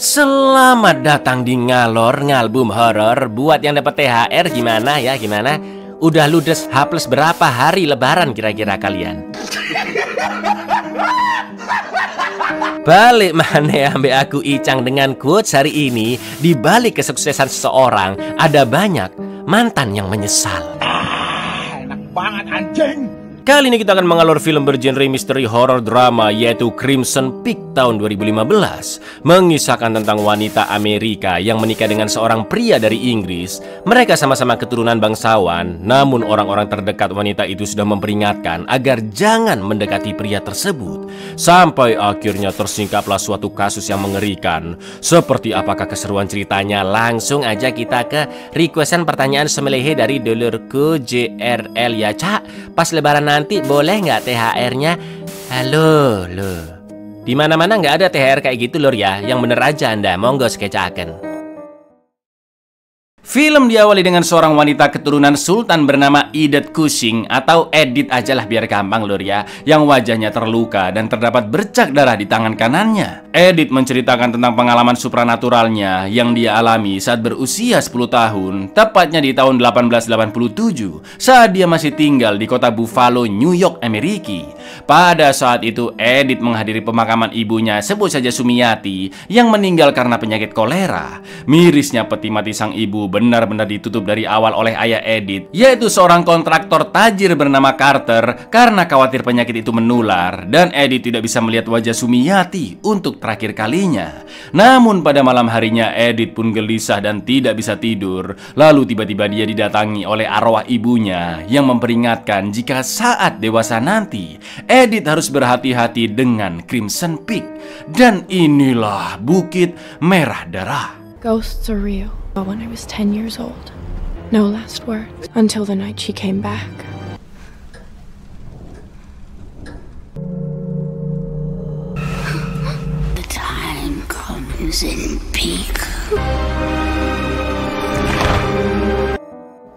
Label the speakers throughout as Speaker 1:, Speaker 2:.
Speaker 1: Selamat datang di Ngalor Ngalbum Horor. Buat yang dapat THR gimana ya, gimana? Udah ludes H+ berapa hari lebaran kira-kira kalian? Balik mana ambil aku Icang dengan quotes hari ini. Di balik kesuksesan seseorang ada banyak mantan yang menyesal.
Speaker 2: Enak banget anjing.
Speaker 1: Kali ini kita akan mengalur film bergenre misteri horor drama yaitu Crimson Peak tahun 2015. Mengisahkan tentang wanita Amerika yang menikah dengan seorang pria dari Inggris. Mereka sama-sama keturunan bangsawan, namun orang-orang terdekat wanita itu sudah memperingatkan agar jangan mendekati pria tersebut. Sampai akhirnya tersingkaplah suatu kasus yang mengerikan. Seperti apakah keseruan ceritanya? Langsung aja kita ke requestan pertanyaan semelehe dari dulurku JRL ya, Cak. Pas lebaran nanti boleh nggak THR-nya? Halo, loh. Di mana-mana nggak ada THR kayak gitu lur ya. Yang bener aja Anda, monggo skecaken. Film diawali dengan seorang wanita keturunan sultan bernama Edith Cushing atau Edith aja lah biar gampang lur ya, yang wajahnya terluka dan terdapat bercak darah di tangan kanannya. Edith menceritakan tentang pengalaman supranaturalnya yang dia alami saat berusia 10 tahun, tepatnya di tahun 1887 saat dia masih tinggal di kota Buffalo, New York, Amerika. Pada saat itu Edith menghadiri pemakaman ibunya, sebut saja Sumiati, yang meninggal karena penyakit kolera. Mirisnya peti mati sang ibu benar-benar ditutup dari awal oleh ayah Edith, yaitu seorang kontraktor tajir bernama Carter, karena khawatir penyakit itu menular dan Edith tidak bisa melihat wajah Sumiati untuk terakhir kalinya. Namun pada malam harinya Edith pun gelisah dan tidak bisa tidur. Lalu tiba-tiba dia didatangi oleh arwah ibunya yang memperingatkan jika saat dewasa nanti Edith harus berhati-hati dengan Crimson Peak. Dan inilah Bukit Merah Darah.
Speaker 3: Ghosts are real. When I was 10 years old, no last words until the night she came back.
Speaker 4: The time comes in peak.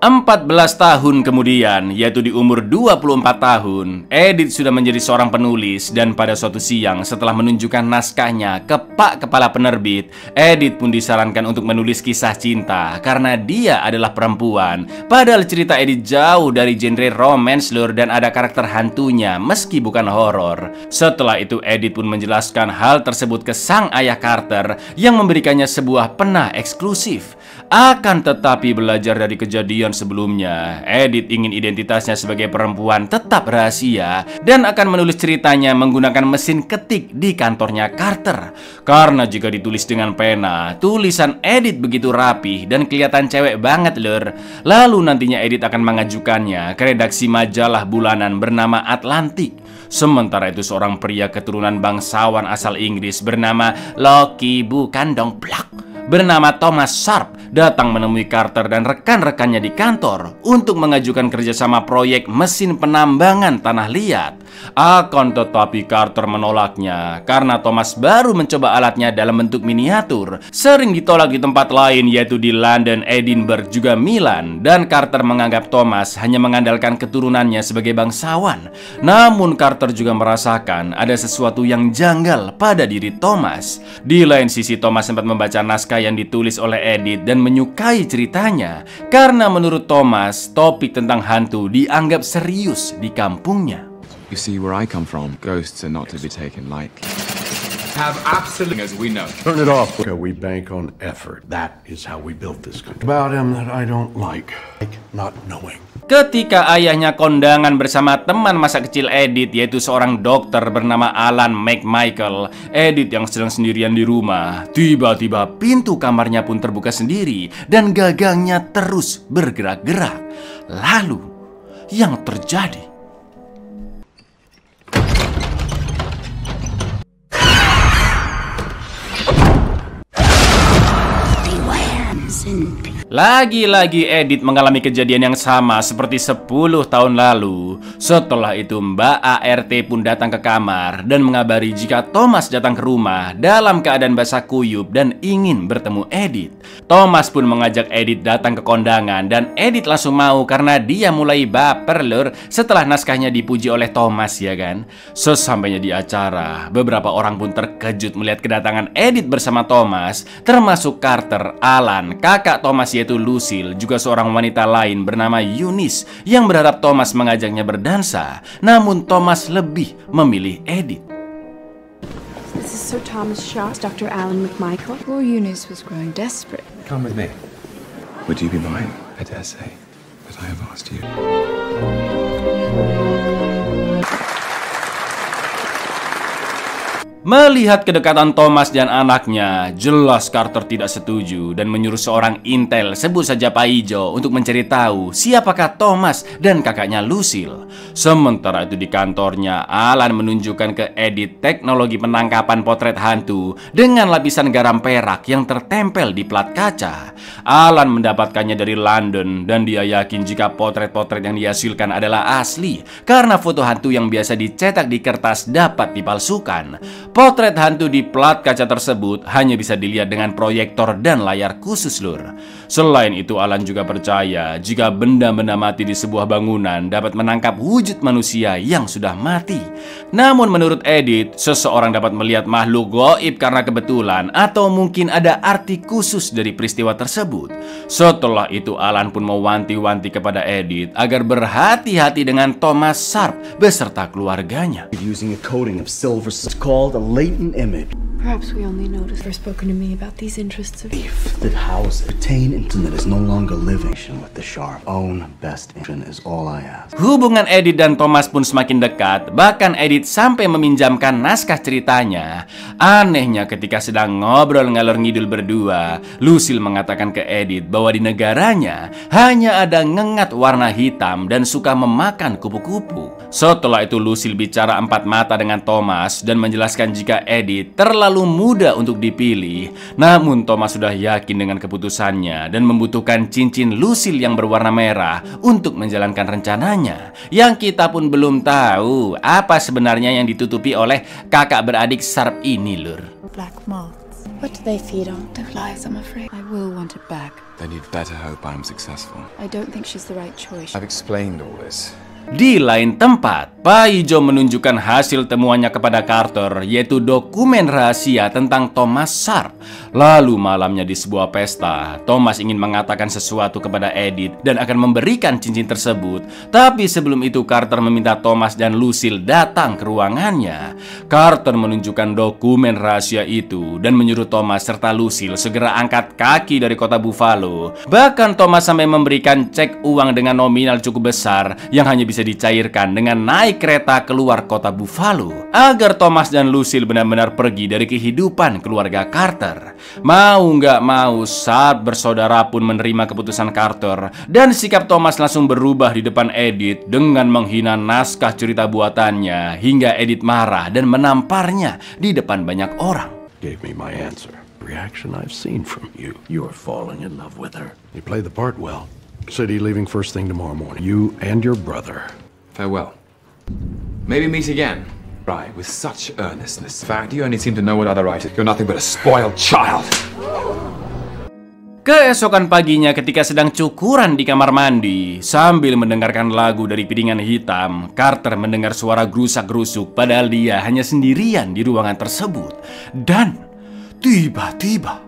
Speaker 1: 14 tahun kemudian, yaitu di umur 24 tahun, Edith sudah menjadi seorang penulis. Dan pada suatu siang setelah menunjukkan naskahnya ke Pak Kepala Penerbit, Edith pun disarankan untuk menulis kisah cinta karena dia adalah perempuan. Padahal cerita Edith jauh dari genre romance lur, dan ada karakter hantunya meski bukan horor. Setelah itu Edith pun menjelaskan hal tersebut ke sang ayah Carter yang memberikannya sebuah penah eksklusif. Akan tetapi belajar dari kejadian sebelumnya, Edith ingin identitasnya sebagai perempuan tetap rahasia dan akan menulis ceritanya menggunakan mesin ketik di kantornya Carter. Karena jika ditulis dengan pena, tulisan Edith begitu rapih dan kelihatan cewek banget lur. Lalu nantinya Edith akan mengajukannya ke redaksi majalah bulanan bernama Atlantic. Sementara itu seorang pria keturunan bangsawan asal Inggris bernama Loki, bukan dong blak, bernama Thomas Sharp datang menemui Carter dan rekan-rekannya di kantor untuk mengajukan kerjasama proyek mesin penambangan tanah liat. Akan tetapi Carter menolaknya karena Thomas baru mencoba alatnya dalam bentuk miniatur. Sering ditolak di tempat lain yaitu di London, Edinburgh, juga Milan. Dan Carter menganggap Thomas hanya mengandalkan keturunannya sebagai bangsawan. Namun Carter juga merasakan ada sesuatu yang janggal pada diri Thomas. Di lain sisi Thomas sempat membaca naskah yang ditulis oleh Edith dan menyukai ceritanya karena menurut Thomas topik tentang hantu dianggap serius di kampungnya.
Speaker 5: You see, where I come from, ghosts are not to be taken lightly.
Speaker 2: Have absolutely as we know.
Speaker 6: Turn it off. We bank on effort. That is how we built this country. About him that I don't like not knowing.
Speaker 1: Ketika ayahnya kondangan bersama teman masa kecil Edith, yaitu seorang dokter bernama Alan McMichael, Edith yang sedang sendirian di rumah, tiba-tiba pintu kamarnya pun terbuka sendiri dan gagangnya terus bergerak-gerak. Lalu yang terjadi, Lagi-lagi Edith mengalami kejadian yang sama seperti 10 tahun lalu. Setelah itu Mbak ART pun datang ke kamar dan mengabari jika Thomas datang ke rumah dalam keadaan basah kuyup dan ingin bertemu Edith. Thomas pun mengajak Edith datang ke kondangan dan Edith langsung mau karena dia mulai baper lur setelah naskahnya dipuji oleh Thomas, ya kan. Sesampainya di acara, beberapa orang pun terkejut melihat kedatangan Edith bersama Thomas, termasuk Carter, Alan, kakak Thomas yaitu Lucille, juga seorang wanita lain bernama Eunice yang berharap Thomas mengajaknya berdansa. Namun Thomas lebih memilih Edith.
Speaker 3: This is Sir Thomas Shaw, Dr. Alan McMichael.
Speaker 7: Poor Eunice was growing desperate.
Speaker 5: Come with me. Would you be mine? I dare say that I have asked you.
Speaker 1: Melihat kedekatan Thomas dan anaknya, jelas Carter tidak setuju dan menyuruh seorang intel, sebut saja Pak Ijo, untuk mencari tahu siapakah Thomas dan kakaknya Lucille. Sementara itu di kantornya, Alan menunjukkan ke Edith teknologi penangkapan potret hantu dengan lapisan garam perak yang tertempel di plat kaca. Alan mendapatkannya dari London dan dia yakin jika potret-potret yang dihasilkan adalah asli karena foto hantu yang biasa dicetak di kertas dapat dipalsukan. Potret hantu di plat kaca tersebut hanya bisa dilihat dengan proyektor dan layar khusus lur. Selain itu Alan juga percaya jika benda-benda mati di sebuah bangunan dapat menangkap wujud manusia yang sudah mati. Namun menurut Edith, seseorang dapat melihat makhluk gaib karena kebetulan atau mungkin ada arti khusus dari peristiwa tersebut. Setelah itu Alan pun mewanti-wanti kepada Edith agar berhati-hati dengan Thomas Sharp beserta keluarganya.
Speaker 8: Using a coating of silver, it's called a latent image.
Speaker 3: Perhaps we only noticed or spoken to me about these interests of
Speaker 8: That house pertain into that is no longer living with the sharp. Own best interest is all I ask.
Speaker 1: Hubungan Edith dan Thomas pun semakin dekat. Bahkan Edith sampai meminjamkan naskah ceritanya. Anehnya ketika sedang ngobrol ngalor ngidul berdua, Lucille mengatakan ke Edith bahwa di negaranya hanya ada ngengat warna hitam dan suka memakan kupu-kupu. Setelah itu Lucille bicara empat mata dengan Thomas dan menjelaskan jika Edith terlalu muda untuk dipilih. Namun Thomas sudah yakin dengan keputusannya dan membutuhkan cincin Lucille yang berwarna merah untuk menjalankan rencananya. Yang kita pun belum tahu apa sebenarnya yang ditutupi oleh kakak beradik Sharp ini lur.
Speaker 7: Black moths.
Speaker 3: what do they feed on?
Speaker 7: The flies, I'm afraid. I will want it back.
Speaker 5: Then you'd better hope I'm successful.
Speaker 7: I don't think she's the right choice.
Speaker 5: I've explained all this.
Speaker 1: Di lain tempat, Pak Ijo menunjukkan hasil temuannya kepada Carter, yaitu dokumen rahasia tentang Thomas Sharp. Lalu malamnya di sebuah pesta, Thomas ingin mengatakan sesuatu kepada Edith dan akan memberikan cincin tersebut. Tapi sebelum itu Carter meminta Thomas dan Lucille datang ke ruangannya. Carter menunjukkan dokumen rahasia itu dan menyuruh Thomas serta Lucille segera angkat kaki dari kota Buffalo. Bahkan Thomas sampai memberikan cek uang dengan nominal cukup besar yang hanya bisa dicairkan dengan naik kereta keluar kota Buffalo agar Thomas dan Lucille benar-benar pergi dari kehidupan keluarga Carter. Mau nggak mau, saat bersaudara pun menerima keputusan Carter dan sikap Thomas langsung berubah di depan Edith dengan menghina naskah cerita buatannya hingga Edith marah dan menamparnya di depan banyak orang.
Speaker 6: Gave me my answer. Reaction I've seen from you. You're falling in love with her. You play the part well. City leaving first thing tomorrow morning. You and your brother.
Speaker 5: Farewell. Maybe meet again. Right, with such earnestness. In fact, you only seem to know what other writers. You're nothing but a spoiled child.
Speaker 1: Keesokan paginya ketika sedang cukuran di kamar mandi sambil mendengarkan lagu dari piringan hitam, Carter mendengar suara gerusak-gerusuk padahal dia hanya sendirian di ruangan tersebut. Dan tiba-tiba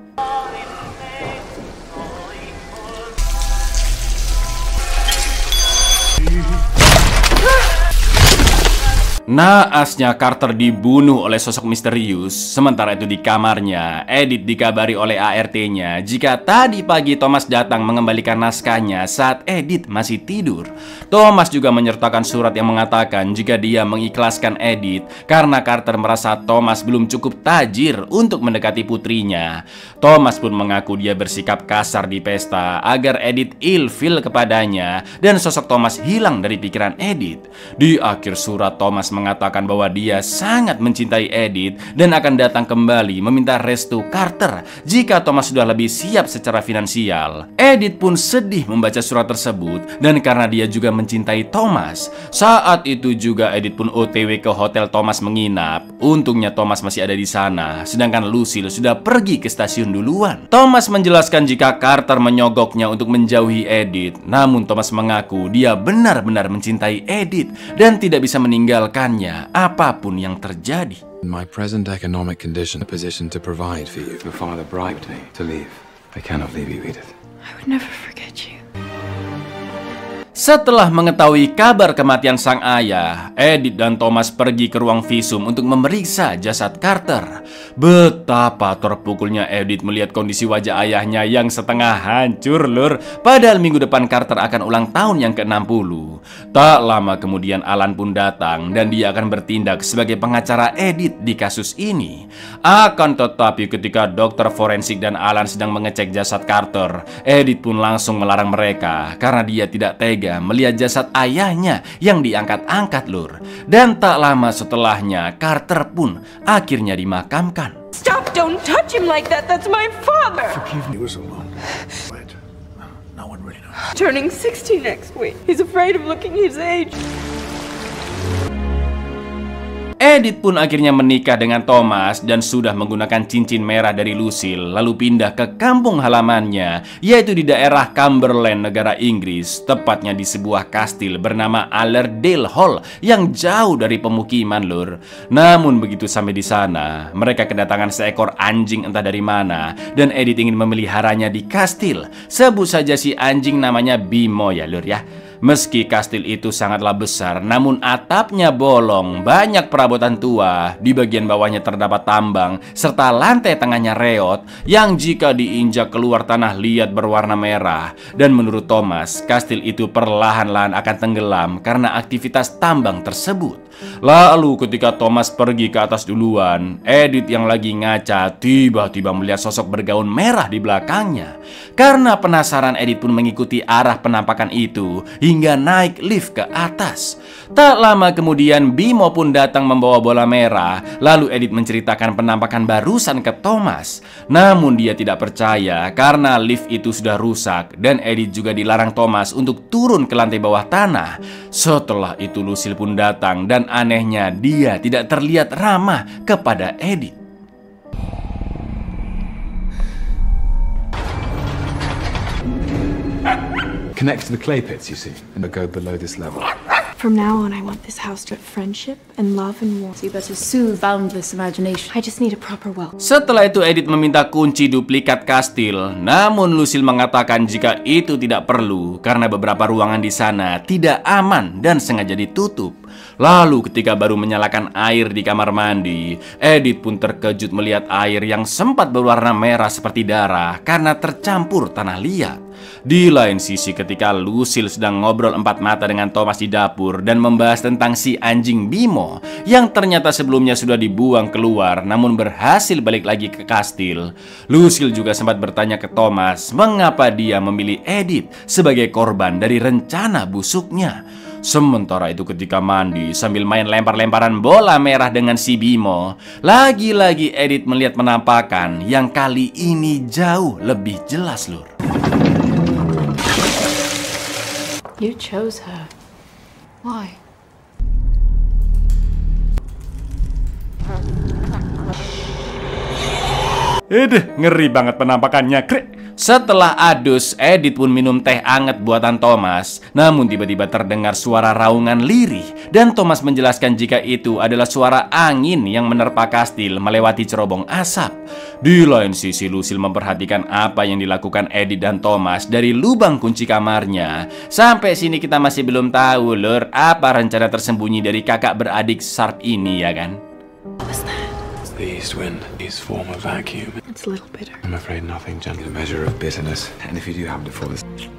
Speaker 1: naasnya Carter dibunuh oleh sosok misterius. Sementara itu di kamarnya, Edith dikabari oleh ART-nya jika tadi pagi Thomas datang mengembalikan naskahnya saat Edith masih tidur. Thomas juga menyertakan surat yang mengatakan jika dia mengikhlaskan Edith karena Carter merasa Thomas belum cukup tajir untuk mendekati putrinya. Thomas pun mengaku dia bersikap kasar di pesta agar Edith ilfil kepadanya dan sosok Thomas hilang dari pikiran Edith. Di akhir surat Thomas mengatakan bahwa dia sangat mencintai Edith dan akan datang kembali meminta restu Carter jika Thomas sudah lebih siap secara finansial. Edith pun sedih membaca surat tersebut dan karena dia juga mencintai Thomas. Saat itu juga Edith pun OTW ke hotel Thomas menginap. Untungnya Thomas masih ada di sana, sedangkan Lucille sudah pergi ke stasiun duluan. Thomas menjelaskan jika Carter menyogoknya untuk menjauhi Edith, namun Thomas mengaku dia benar-benar mencintai Edith dan tidak bisa meninggalkannya apapun yang terjadi.
Speaker 5: In my present economic condition, a position to provide for you. Your father bribed me to leave. I cannot leave you, Edith.
Speaker 3: I would never forget you.
Speaker 1: Setelah mengetahui kabar kematian sang ayah, Edith dan Thomas pergi ke ruang visum untuk memeriksa jasad Carter. Betapa terpukulnya Edith melihat kondisi wajah ayahnya yang setengah hancur, lur. Padahal minggu depan Carter akan ulang tahun yang ke-60. Tak lama kemudian Alan pun datang dan dia akan bertindak sebagai pengacara Edith di kasus ini. Akan tetapi ketika dokter forensik dan Alan sedang mengecek jasad Carter, Edith pun langsung melarang mereka karena dia tidak tega melihat jasad ayahnya yang diangkat-angkat, lur. Dan tak lama setelahnya Carter pun akhirnya dimakamkan.
Speaker 3: Stop! Don't touch him like that! That's my father!
Speaker 6: He was alone. But no one really knows.
Speaker 3: Turning 60 next week. He's afraid of looking his age.
Speaker 1: Edith pun akhirnya menikah dengan Thomas dan sudah menggunakan cincin merah dari Lucille, lalu pindah ke kampung halamannya, yaitu di daerah Cumberland, negara Inggris, tepatnya di sebuah kastil bernama Allerdale Hall yang jauh dari pemukiman, lur. Namun begitu sampai di sana, mereka kedatangan seekor anjing entah dari mana dan Edith ingin memeliharanya di kastil. Sebut saja si anjing namanya Bimo ya, lur ya. Meski kastil itu sangatlah besar, namun atapnya bolong, banyak perabotan tua, di bagian bawahnya terdapat tambang, serta lantai tengahnya reot yang jika diinjak keluar tanah liat berwarna merah. Dan menurut Thomas, kastil itu perlahan-lahan akan tenggelam karena aktivitas tambang tersebut. Lalu ketika Thomas pergi ke atas duluan, Edith yang lagi ngaca tiba-tiba melihat sosok bergaun merah di belakangnya. Karena penasaran, Edith pun mengikuti arah penampakan itu hingga naik lift ke atas. Tak lama kemudian Bimo pun datang membawa bola merah. Lalu Edith menceritakan penampakan barusan ke Thomas. Namun dia tidak percaya karena lift itu sudah rusak dan Edith juga dilarang Thomas untuk turun ke lantai bawah tanah. Setelah itu Lucille pun datang dan anehnya dia tidak terlihat ramah kepada Edith.
Speaker 5: Connect to the clay pits, you see, and go below this level.
Speaker 3: From now on, I want this house to have friendship and love and warmth.
Speaker 7: So you better soothe boundless imagination.
Speaker 3: I just need a proper well.
Speaker 1: Setelah itu Edith meminta kunci duplikat kastil. Namun Lucille mengatakan jika itu tidak perlu karena beberapa ruangan di sana tidak aman dan sengaja ditutup. Lalu ketika baru menyalakan air di kamar mandi, Edith pun terkejut melihat air yang sempat berwarna merah seperti darah karena tercampur tanah liat. Di lain sisi ketika Lucille sedang ngobrol empat mata dengan Thomas di dapur dan membahas tentang si anjing Bimo yang ternyata sebelumnya sudah dibuang keluar namun berhasil balik lagi ke kastil, Lucille juga sempat bertanya ke Thomas mengapa dia memilih Edith sebagai korban dari rencana busuknya. Sementara itu ketika mandi sambil main lempar-lemparan bola merah dengan si Bimo, lagi-lagi Edith melihat penampakan yang kali ini jauh lebih jelas, lur.
Speaker 7: You chose her. Why?
Speaker 1: Ngeri banget penampakannya, krek. Setelah adus, Edith pun minum teh anget buatan Thomas. Namun tiba-tiba terdengar suara raungan lirih dan Thomas menjelaskan jika itu adalah suara angin yang menerpa kastil melewati cerobong asap. Di lain sisi Lucille memperhatikan apa yang dilakukan Edith dan Thomas dari lubang kunci kamarnya. Sampai sini kita masih belum tahu, lur, apa rencana tersembunyi dari kakak beradik Sharp ini, ya kan?
Speaker 3: What was that?
Speaker 5: The east wind is form of vacuum.
Speaker 3: It's a little bitter.
Speaker 5: I'm afraid nothing gentle. A measure of bitterness. And if you do happen to fall asleep.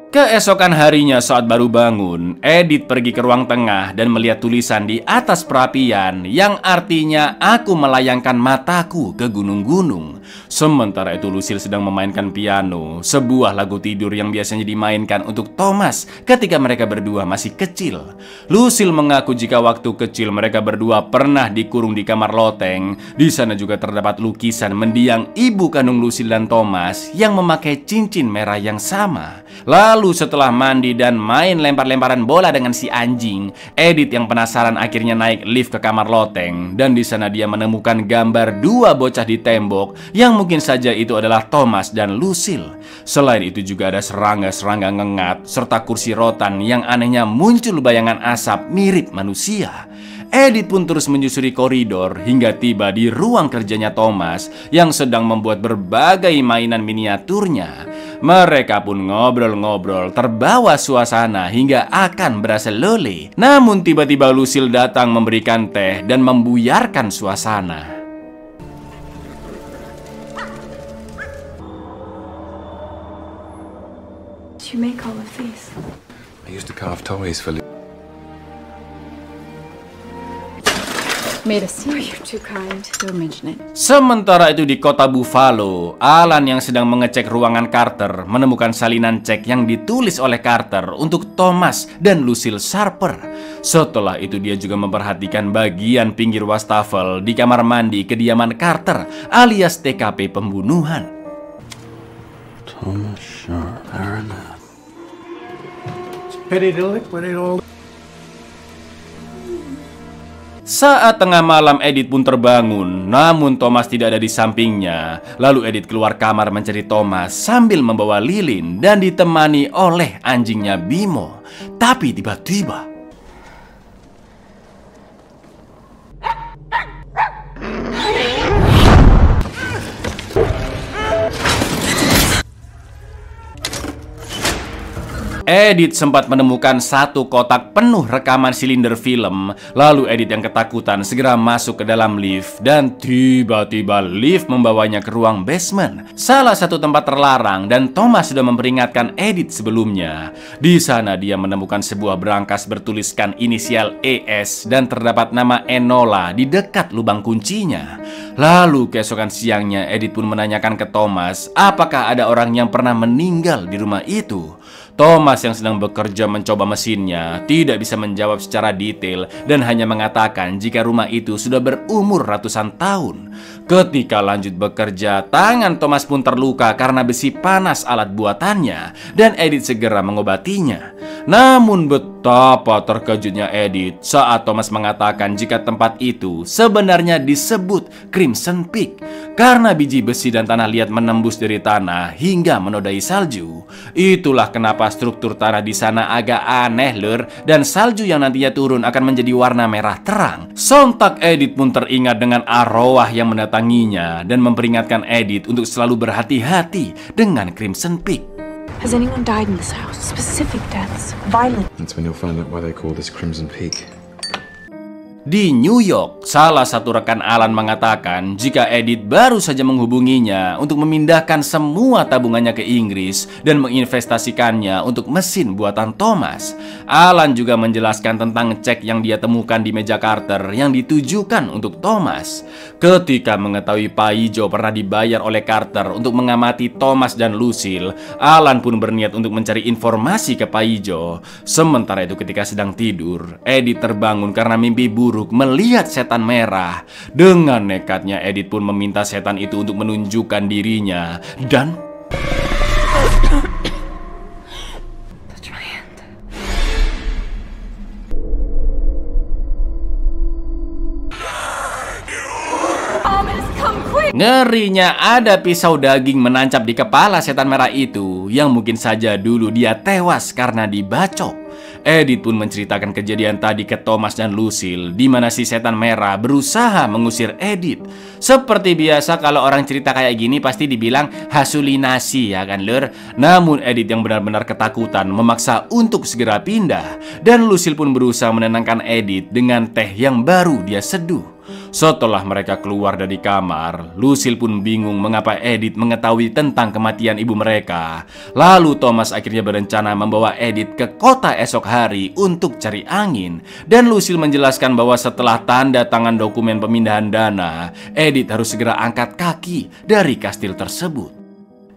Speaker 1: Keesokan harinya saat baru bangun, Edith pergi ke ruang tengah dan melihat tulisan di atas perapian yang artinya aku melayangkan mataku ke gunung-gunung. Sementara itu Lucille sedang memainkan piano, sebuah lagu tidur yang biasanya dimainkan untuk Thomas ketika mereka berdua masih kecil. Lucille mengaku jika waktu kecil mereka berdua pernah dikurung di kamar loteng. Di sana juga terdapat lukisan mendiang ibu kandung Lucille dan Thomas yang memakai cincin merah yang sama. Lalu setelah mandi dan main lempar-lemparan bola dengan si anjing, Edith yang penasaran akhirnya naik lift ke kamar loteng, dan di sana dia menemukan gambar dua bocah di tembok yang mungkin saja itu adalah Thomas dan Lucille. Selain itu juga ada serangga-serangga ngengat serta kursi rotan yang anehnya muncul bayangan asap mirip manusia. Edith pun terus menyusuri koridor hingga tiba di ruang kerjanya Thomas yang sedang membuat berbagai mainan miniaturnya. Mereka pun ngobrol-ngobrol terbawa suasana hingga akan berasa lole. Namun tiba-tiba Lucille datang memberikan teh dan membuyarkan suasana.
Speaker 3: Did you make all of these?
Speaker 5: I used to carve toys for
Speaker 7: Made a scene.
Speaker 3: Oh, you're too kind.
Speaker 7: Don't mention it.
Speaker 1: Sementara itu di kota Buffalo, Alan yang sedang mengecek ruangan Carter menemukan salinan cek yang ditulis oleh Carter untuk Thomas dan Lucille Sharper. Setelah itu dia juga memperhatikan bagian pinggir wastafel di kamar mandi kediaman Carter alias TKP pembunuhan.
Speaker 6: Thomas Sharp, Baronet.
Speaker 2: Pity to liquidate all.
Speaker 1: Saat tengah malam Edith pun terbangun, namun Thomas tidak ada di sampingnya. Lalu Edith keluar kamar mencari Thomas sambil membawa lilin dan ditemani oleh anjingnya Bimo. Tapi tiba-tiba Edith sempat menemukan satu kotak penuh rekaman silinder film. Lalu Edith yang ketakutan segera masuk ke dalam lift. Dan tiba-tiba lift membawanya ke ruang basement, salah satu tempat terlarang, dan Thomas sudah memperingatkan Edith sebelumnya. Di sana dia menemukan sebuah berangkas bertuliskan inisial ES dan terdapat nama Enola di dekat lubang kuncinya. Lalu keesokan siangnya Edith pun menanyakan ke Thomas apakah ada orang yang pernah meninggal di rumah itu. Thomas yang sedang bekerja mencoba mesinnya tidak bisa menjawab secara detail dan hanya mengatakan jika rumah itu sudah berumur ratusan tahun. Ketika lanjut bekerja, tangan Thomas pun terluka karena besi panas alat buatannya dan Edith segera mengobatinya. Namun betapa terkejutnya Edith saat Thomas mengatakan jika tempat itu sebenarnya disebut Crimson Peak karena biji besi dan tanah liat menembus dari tanah hingga menodai salju. Itulah kenapa struktur tanah di sana agak aneh lur, dan salju yang nantinya turun akan menjadi warna merah terang. Sontak Edith pun teringat dengan arwah yang mendatanginya dan memperingatkan Edith untuk selalu berhati-hati dengan Crimson Peak.
Speaker 3: Has anyone died in this house? Specific deaths? Violent?
Speaker 5: That's when you'll find out why they call this Crimson Peak.
Speaker 1: Di New York, salah satu rekan Alan mengatakan jika Edith baru saja menghubunginya untuk memindahkan semua tabungannya ke Inggris dan menginvestasikannya untuk mesin buatan Thomas. Alan juga menjelaskan tentang cek yang dia temukan di meja Carter yang ditujukan untuk Thomas. Ketika mengetahui Pak Ijo pernah dibayar oleh Carter untuk mengamati Thomas dan Lucille, Alan pun berniat untuk mencari informasi ke Pak Ijo. Sementara itu ketika sedang tidur, Edith terbangun karena mimpi buruk melihat setan merah. Dengan nekatnya Edith pun meminta setan itu untuk menunjukkan dirinya dan
Speaker 3: Touch my hand.
Speaker 1: ngerinya ada pisau daging menancap di kepala setan merah itu yang mungkin saja dulu dia tewas karena dibacok. Edith pun menceritakan kejadian tadi ke Thomas dan Lucille, di mana si setan merah berusaha mengusir Edith. Seperti biasa kalau orang cerita kayak gini pasti dibilang halusinasi ya kan lur. Namun Edith yang benar-benar ketakutan memaksa untuk segera pindah, dan Lucille pun berusaha menenangkan Edith dengan teh yang baru dia seduh. Setelah mereka keluar dari kamar, Lucille pun bingung mengapa Edith mengetahui tentang kematian ibu mereka. Lalu Thomas akhirnya berencana membawa Edith ke kota esok hari untuk cari angin. Dan Lucille menjelaskan bahwa setelah tanda tangan dokumen pemindahan dana, Edith harus segera angkat kaki dari kastil tersebut.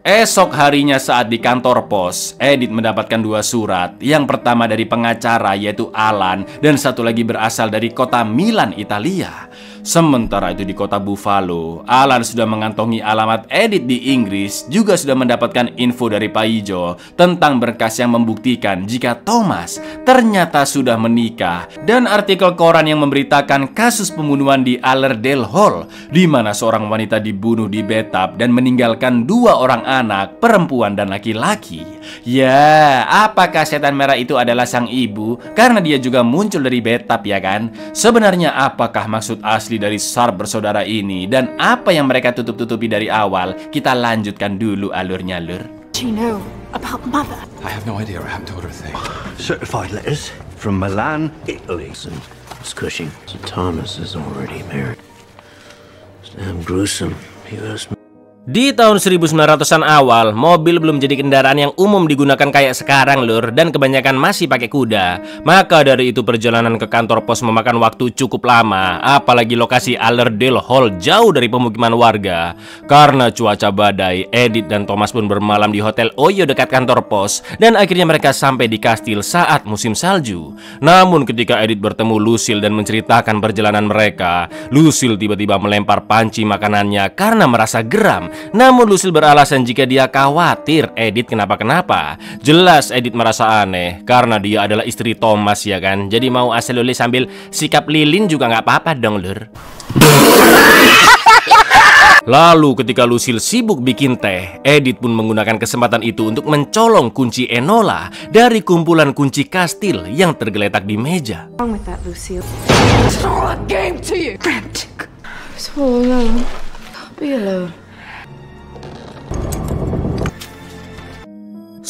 Speaker 1: Esok harinya saat di kantor pos, Edith mendapatkan 2 surat. Yang pertama dari pengacara yaitu Alan, dan satu lagi berasal dari kota Milan, Italia. Sementara itu di kota Buffalo, Alan sudah mengantongi alamat Edith di Inggris, juga sudah mendapatkan info dari Pak Ijo tentang berkas yang membuktikan jika Thomas ternyata sudah menikah, dan artikel koran yang memberitakan kasus pembunuhan di Allerdale Hall, di mana seorang wanita dibunuh di bathtub dan meninggalkan 2 orang anak, perempuan dan laki-laki. Ya, apakah setan merah itu adalah sang ibu? Karena dia juga muncul dari bathtub, ya kan? Sebenarnya apakah maksud asli dari Sharp bersaudara ini, dan apa yang mereka tutup-tutupi dari awal? Kita lanjutkan dulu alurnya, Lur.
Speaker 3: Do you know about Mother?
Speaker 5: I have no idea. I haven't told her a thing.
Speaker 6: Certified letters from Milan, Italy. It's Cushing. So Thomas is already married. It's damn gruesome. U.S.
Speaker 9: Di tahun 1900-an awal, mobil belum jadi kendaraan yang umum digunakan kayak sekarang, Lur, dan kebanyakan masih pakai kuda. Maka dari itu perjalanan ke kantor pos memakan waktu cukup lama, apalagi lokasi Allerdale Hall jauh dari pemukiman warga. Karena cuaca badai, Edith dan Thomas pun bermalam di Hotel Oyo dekat kantor pos, dan akhirnya mereka sampai di kastil saat musim salju. Namun ketika Edith bertemu Lucille dan menceritakan perjalanan mereka, Lucille tiba-tiba melempar panci makanannya karena merasa geram. Namun Lucille beralasan jika dia khawatir Edith kenapa-kenapa. Jelas Edith merasa aneh karena dia adalah istri Thomas, ya kan. Jadi mau asal lulus sambil sikap lilin juga nggak apa-apa dong, Lur. Lalu ketika Lucille sibuk bikin teh, Edith pun menggunakan kesempatan itu untuk mencolong kunci Enola dari kumpulan kunci kastil yang tergeletak di meja.
Speaker 3: What's wrong with that, Lucille? It's all a game to you. Frantic. I was all alone. Can't be alone.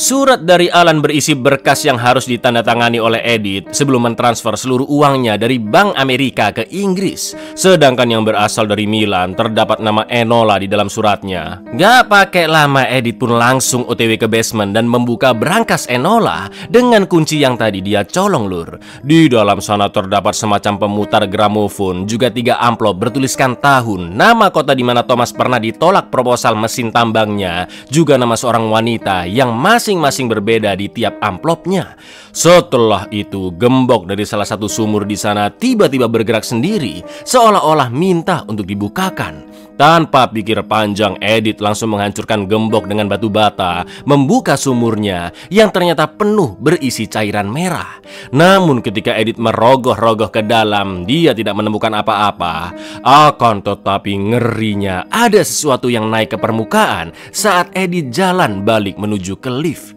Speaker 9: Surat dari Alan berisi berkas yang harus ditandatangani oleh Edith sebelum mentransfer seluruh uangnya dari Bank Amerika ke Inggris. Sedangkan yang berasal dari Milan terdapat nama Enola di dalam suratnya. Gak pakai lama, Edith pun langsung OTW ke basement dan membuka brankas Enola dengan kunci yang tadi dia colong, Lur. Di dalam sana terdapat semacam pemutar gramofon, juga 3 amplop bertuliskan tahun, nama kota di mana Thomas pernah ditolak proposal mesin tambangnya, juga nama seorang wanita yang masing-masing berbeda di tiap amplopnya. Setelah itu, gembok dari salah satu sumur di sana tiba-tiba bergerak sendiri, seolah-olah minta untuk dibukakan. Tanpa pikir panjang, Edith langsung menghancurkan gembok dengan batu bata, membuka sumurnya yang ternyata penuh berisi cairan merah. Namun ketika Edith merogoh-rogoh ke dalam, dia tidak menemukan apa-apa. Akan tetapi ngerinya, ada sesuatu yang naik ke permukaan saat Edith jalan balik menuju ke lift.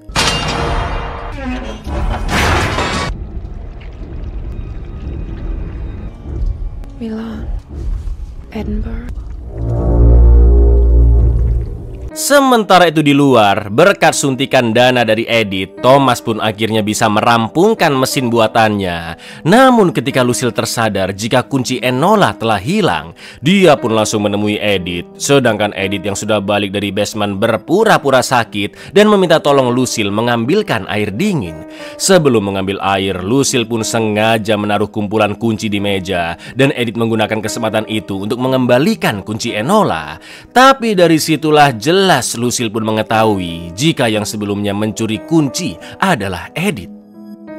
Speaker 3: Milan. Edinburgh.
Speaker 9: Sementara itu di luar, berkat suntikan dana dari Edith, Thomas pun akhirnya bisa merampungkan mesin buatannya. Namun ketika Lucille tersadar jika kunci Enola telah hilang, dia pun langsung menemui Edith. Sedangkan Edith yang sudah balik dari basement berpura-pura sakit dan meminta tolong Lucille mengambilkan air dingin. Sebelum mengambil air, Lucille pun sengaja menaruh kumpulan kunci di meja, dan Edith menggunakan kesempatan itu untuk mengembalikan kunci Enola. Tapi dari situlah jelas Lucille pun mengetahui jika yang sebelumnya mencuri kunci adalah Edith.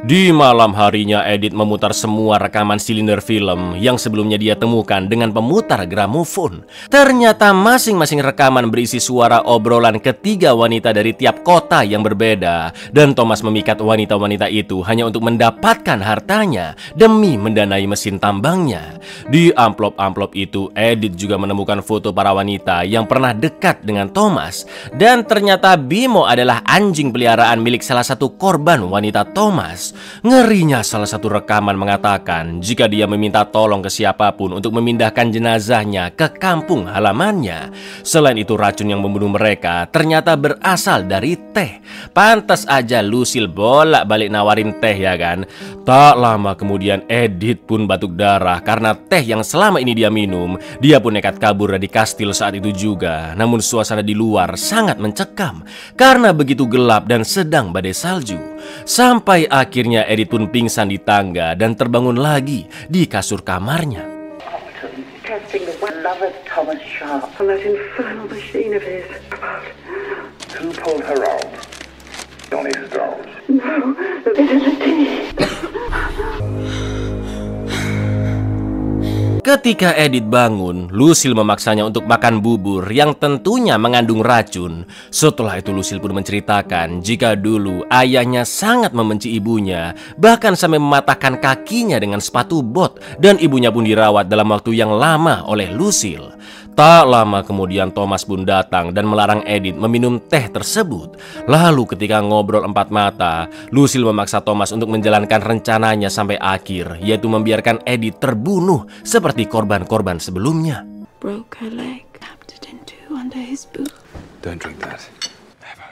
Speaker 9: Di malam harinya, Edith memutar semua rekaman silinder film yang sebelumnya dia temukan dengan pemutar gramofon. Ternyata masing-masing rekaman berisi suara obrolan ketiga wanita dari tiap kota yang berbeda. Dan Thomas memikat wanita-wanita itu hanya untuk mendapatkan hartanya demi mendanai mesin tambangnya. Di amplop-amplop itu, Edith juga menemukan foto para wanita yang pernah dekat dengan Thomas. Dan ternyata Bimo adalah anjing peliharaan milik salah satu korban wanita Thomas. Ngerinya salah satu rekaman mengatakan jika dia meminta tolong ke siapapun untuk memindahkan jenazahnya ke kampung halamannya. Selain itu racun yang membunuh mereka ternyata berasal dari teh. Pantas aja Lucille bolak-balik nawarin teh ya kan. Tak lama kemudian Edith pun batuk darah karena teh yang selama ini dia minum. Dia pun nekat kabur dari kastil saat itu juga. Namun suasana di luar sangat mencekam karena begitu gelap dan sedang badai salju. Sampai akhirnya Edith pun pingsan di tangga dan terbangun lagi di kasur kamarnya. Ketika Edith bangun, Lucille memaksanya untuk makan bubur yang tentunya mengandung racun. Setelah itu Lucille pun menceritakan jika dulu ayahnya sangat membenci ibunya, bahkan sampai mematahkan kakinya dengan sepatu bot, dan ibunya pun dirawat dalam waktu yang lama oleh Lucille. Tak lama kemudian Thomas pun datang dan melarang Edith meminum teh tersebut. Lalu ketika ngobrol empat mata, Lucille memaksa Thomas untuk menjalankan rencananya sampai akhir, yaitu membiarkan Edith terbunuh seperti korban-korban sebelumnya.
Speaker 3: Broke her leg, tapped it in two under his boot.
Speaker 5: Don't drink that. Never.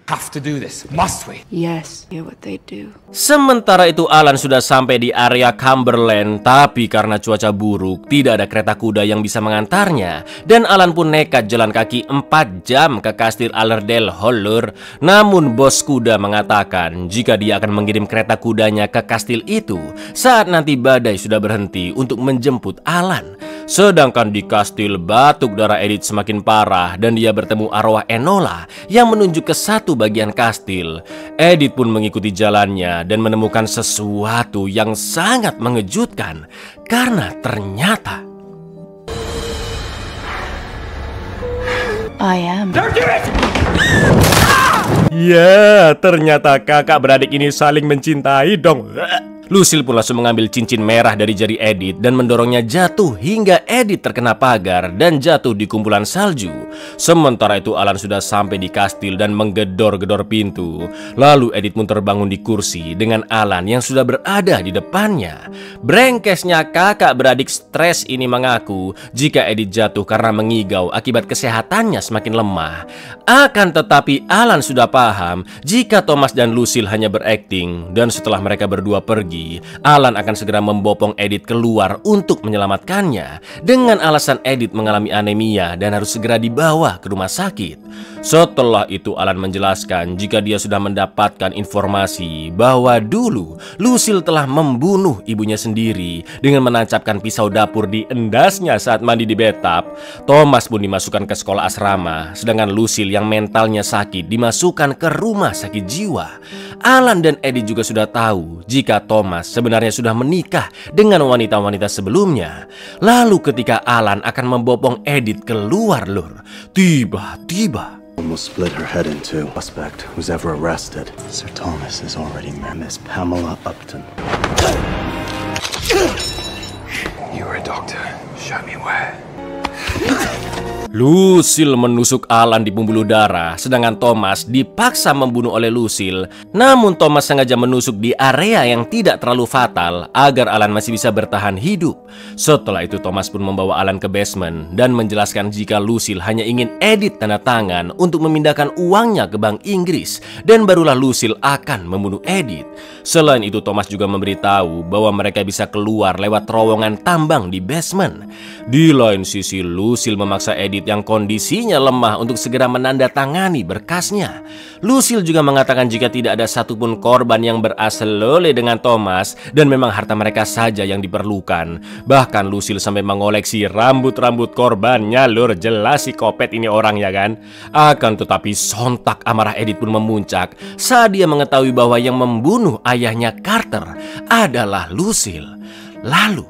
Speaker 5: Have to do this, must we?
Speaker 3: Yes, hear what they do.
Speaker 9: Sementara itu Alan sudah sampai di area Cumberland, tapi karena cuaca buruk, tidak ada kereta kuda yang bisa mengantarnya. Dan Alan pun nekat jalan kaki 4 jam ke kastil Allerdale Holler. Namun bos kuda mengatakan jika dia akan mengirim kereta kudanya ke kastil itu saat nanti badai sudah berhenti untuk menjemput Alan. Sedangkan di kastil, batuk darah Edith semakin parah dan dia bertemu arwah Enola yang menunjuk ke satu bagian kastil. Edith pun mengikuti jalannya dan menemukan sesuatu yang sangat mengejutkan karena ternyata
Speaker 3: I am.
Speaker 9: ya, ternyata kakak beradik ini saling mencintai dong. Lucille pun langsung mengambil cincin merah dari jari Edith dan mendorongnya jatuh hingga Edith terkena pagar dan jatuh di kumpulan salju. Sementara itu Alan sudah sampai di kastil dan menggedor-gedor pintu. Lalu Edith pun terbangun di kursi dengan Alan yang sudah berada di depannya. Brengkesnya kakak beradik stres ini mengaku jika Edith jatuh karena mengigau akibat kesehatannya semakin lemah. Akan tetapi Alan sudah paham jika Thomas dan Lucille hanya berakting, dan setelah mereka berdua pergi, Alan akan segera membopong Edith keluar untuk menyelamatkannya dengan alasan Edith mengalami anemia dan harus segera dibawa ke rumah sakit. Setelah itu Alan menjelaskan jika dia sudah mendapatkan informasi bahwa dulu Lucille telah membunuh ibunya sendiri dengan menancapkan pisau dapur di endasnya saat mandi di bathtub. Thomas pun dimasukkan ke sekolah asrama, sedangkan Lucille yang mentalnya sakit dimasukkan ke rumah sakit jiwa. Alan dan Edith juga sudah tahu jika Thomas sebenarnya sudah menikah dengan wanita-wanita sebelumnya. Lalu ketika Alan akan membopong Edith keluar lur, tiba-tiba
Speaker 8: Almost split her head in two. Suspect who's ever arrested. Sir Thomas is already married. Miss Pamela Upton.
Speaker 5: You were a doctor. Show me where.
Speaker 9: Lucille menusuk Alan di pembuluh darah, sedangkan Thomas dipaksa membunuh oleh Lucille. Namun Thomas sengaja menusuk di area yang tidak terlalu fatal agar Alan masih bisa bertahan hidup. Setelah itu Thomas pun membawa Alan ke basement dan menjelaskan jika Lucille hanya ingin Edith tanda tangan untuk memindahkan uangnya ke Bank Inggris, dan barulah Lucille akan membunuh Edith. Selain itu Thomas juga memberitahu bahwa mereka bisa keluar lewat terowongan tambang di basement. Di lain sisi Lucille memaksa Edith yang kondisinya lemah untuk segera menandatangani berkasnya. Lucille juga mengatakan jika tidak ada satupun korban yang berasal lole dengan Thomas dan memang harta mereka saja yang diperlukan. Bahkan Lucille sampai mengoleksi rambut-rambut korbannya lur. Jelas si kopet ini orang ya kan. Akan tetapi sontak amarah Edith pun memuncak saat dia mengetahui bahwa yang membunuh ayahnya Carter adalah Lucille. Lalu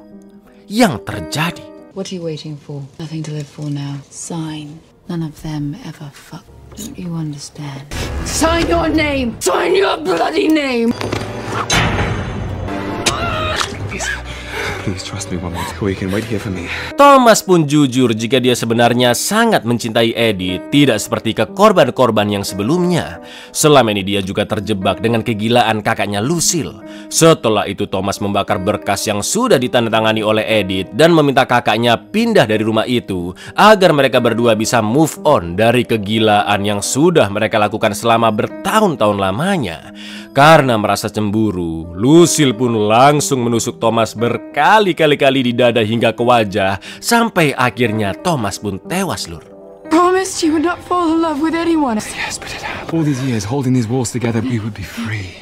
Speaker 9: yang terjadi,
Speaker 7: What are you waiting for? Nothing to live for now. Sign. None of them ever fuck. Don't you understand? Sign your name! Sign your bloody name!
Speaker 5: Please trust me one more week and wait here for me.
Speaker 9: Thomas pun jujur jika dia sebenarnya sangat mencintai Edith, tidak seperti ke korban-korban yang sebelumnya. Selama ini dia juga terjebak dengan kegilaan kakaknya Lucille. Setelah itu Thomas membakar berkas yang sudah ditandatangani oleh Edith dan meminta kakaknya pindah dari rumah itu agar mereka berdua bisa move on dari kegilaan yang sudah mereka lakukan selama bertahun-tahun lamanya. Karena merasa cemburu, Lucille pun langsung menusuk Thomas berkali-kali di dada hingga ke wajah, sampai akhirnya Thomas pun tewas, Lur.
Speaker 3: Promised you would not fall in love with anyone.
Speaker 5: Yes, but all these years holding these walls together, we would be free.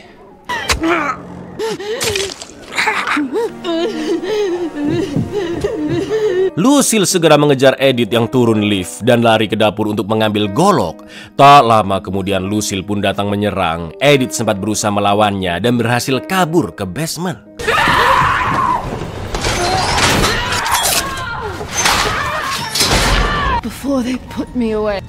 Speaker 9: Lucille segera mengejar Edith yang turun lift dan lari ke dapur untuk mengambil golok. Tak lama kemudian Lucille pun datang menyerang. Edith sempat berusaha melawannya dan berhasil kabur ke basement.
Speaker 3: Before they put me away.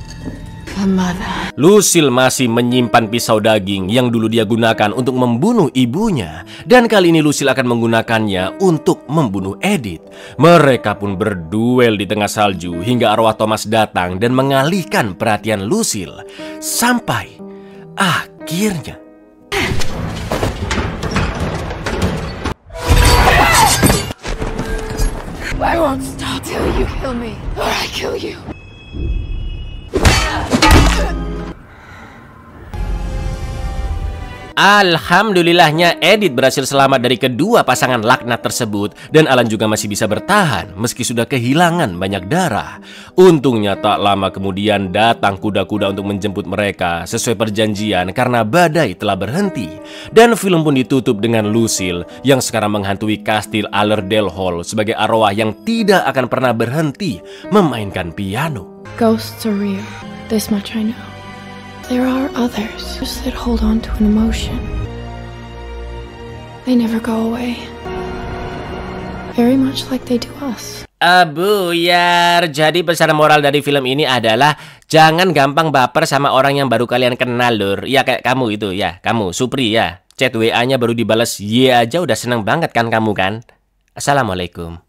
Speaker 9: Lucille masih menyimpan pisau daging yang dulu dia gunakan untuk membunuh ibunya. Dan kali ini Lucille akan menggunakannya untuk membunuh Edith. Mereka pun berduel di tengah salju hingga arwah Thomas datang dan mengalihkan perhatian Lucille. Sampai akhirnya
Speaker 3: I won't stop till you kill me, or I kill you.
Speaker 9: Alhamdulillahnya Edith berhasil selamat dari kedua pasangan laknat tersebut. Dan Alan juga masih bisa bertahan meski sudah kehilangan banyak darah. Untungnya tak lama kemudian datang kuda-kuda untuk menjemput mereka sesuai perjanjian karena badai telah berhenti. Dan film pun ditutup dengan Lucille yang sekarang menghantui kastil Allerdale Hall sebagai arwah yang tidak akan pernah berhenti memainkan piano.
Speaker 3: Ghosts are real. This much I know. There are others that hold on to an emotion. They never go away. Very much like they do us.
Speaker 9: Buyar, jadi pesan moral dari film ini adalah jangan gampang baper sama orang yang baru kalian kenal, Lur. Ya kayak kamu itu ya, kamu Supri ya. Chat WA-nya baru dibalas Y aja udah seneng banget kan kamu kan. Assalamualaikum.